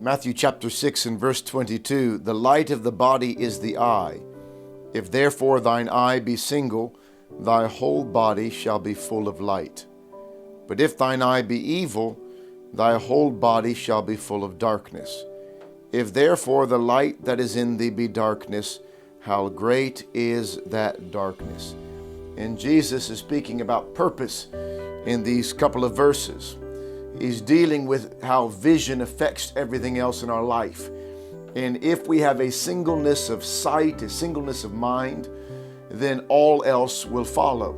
Matthew chapter 6 and verse 22, the light of the body is the eye. If therefore thine eye be single, thy whole body shall be full of light. But if thine eye be evil, thy whole body shall be full of darkness. If therefore the light that is in thee be darkness, how great is that darkness? And Jesus is speaking about purpose in these couple of verses. He's dealing with how vision affects everything else in our life. And if we have a singleness of sight, a singleness of mind, then all else will follow.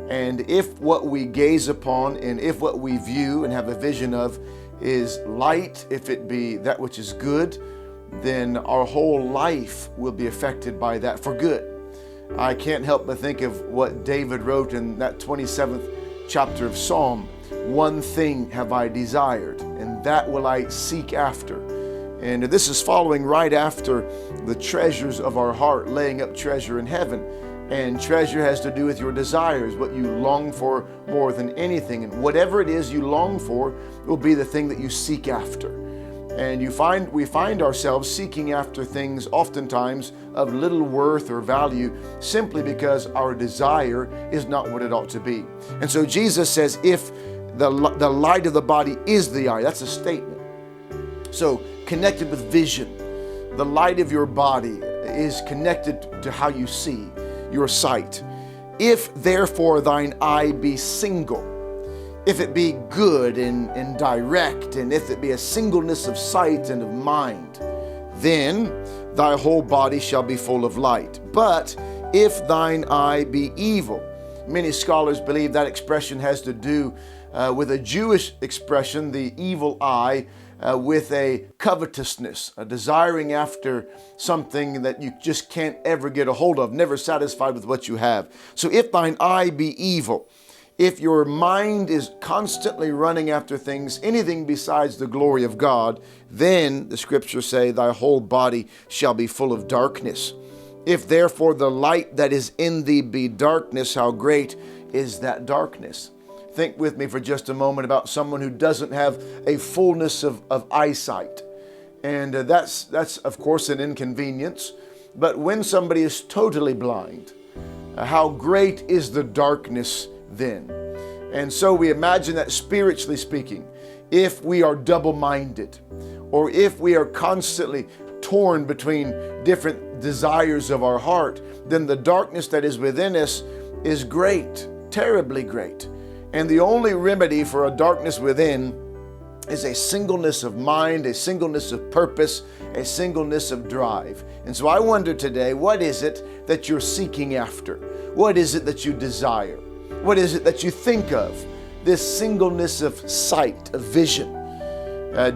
And if what we gaze upon and if what we view and have a vision of is light, if it be that which is good, then our whole life will be affected by that for good. I can't help but think of what David wrote in that 27th chapter of Psalm. One thing have I desired, and that will I seek after. And this is following right after the treasures of our heart, laying up treasure in heaven. And treasure has to do with your desires, what you long for more than anything. And whatever it is you long for will be the thing that you seek after. And we find ourselves seeking after things oftentimes of little worth or value simply because our desire is not what it ought to be. And so Jesus says, if the light of the body is the eye, that's a statement. So connected with vision, the light of your body is connected to how you see, your sight. If therefore thine eye be single, if it be good and direct, and if it be a singleness of sight and of mind, then thy whole body shall be full of light. But if thine eye be evil, many scholars believe that expression has to do with a Jewish expression, the evil eye, with a covetousness, a desiring after something that you just can't ever get a hold of, never satisfied with what you have. So if thine eye be evil, if your mind is constantly running after things, anything besides the glory of God, then the scriptures say thy whole body shall be full of darkness. If therefore the light that is in thee be darkness, how great is that darkness? Think with me for just a moment about someone who doesn't have a fullness of eyesight. And that's of course an inconvenience. But when somebody is totally blind, how great is the darkness then? And so we imagine that spiritually speaking, if we are double-minded, or if we are constantly torn between different desires of our heart, then the darkness that is within us is great, terribly great. And the only remedy for a darkness within is a singleness of mind, a singleness of purpose, a singleness of drive. And so I wonder today, what is it that you're seeking after? What is it that you desire? What is it that you think of? This singleness of sight, of vision.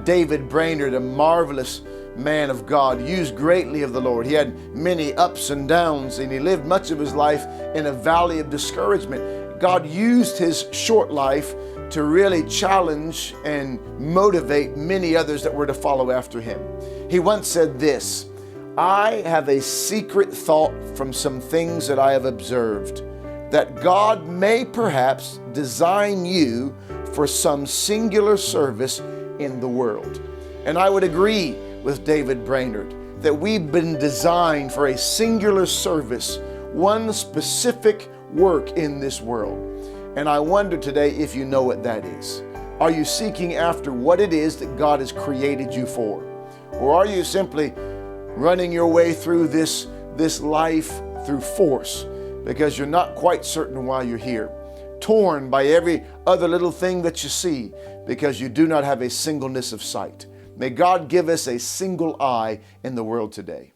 David Brainerd, a marvelous man of God, used greatly of the Lord. He had many ups and downs, and he lived much of his life in a valley of discouragement. God used his short life to really challenge and motivate many others that were to follow after him. He once said this, I have a secret thought from some things that I have observed, that God may perhaps design you for some singular service in the world. And I would agree with David Brainerd that we've been designed for a singular service, one specific work in this world. And I wonder today if you know what that is. Are you seeking after what it is that God has created you for? Or are you simply running your way through this life through force because you're not quite certain why you're here? Torn by every other little thing that you see because you do not have a singleness of sight. May God give us a single eye in the world today.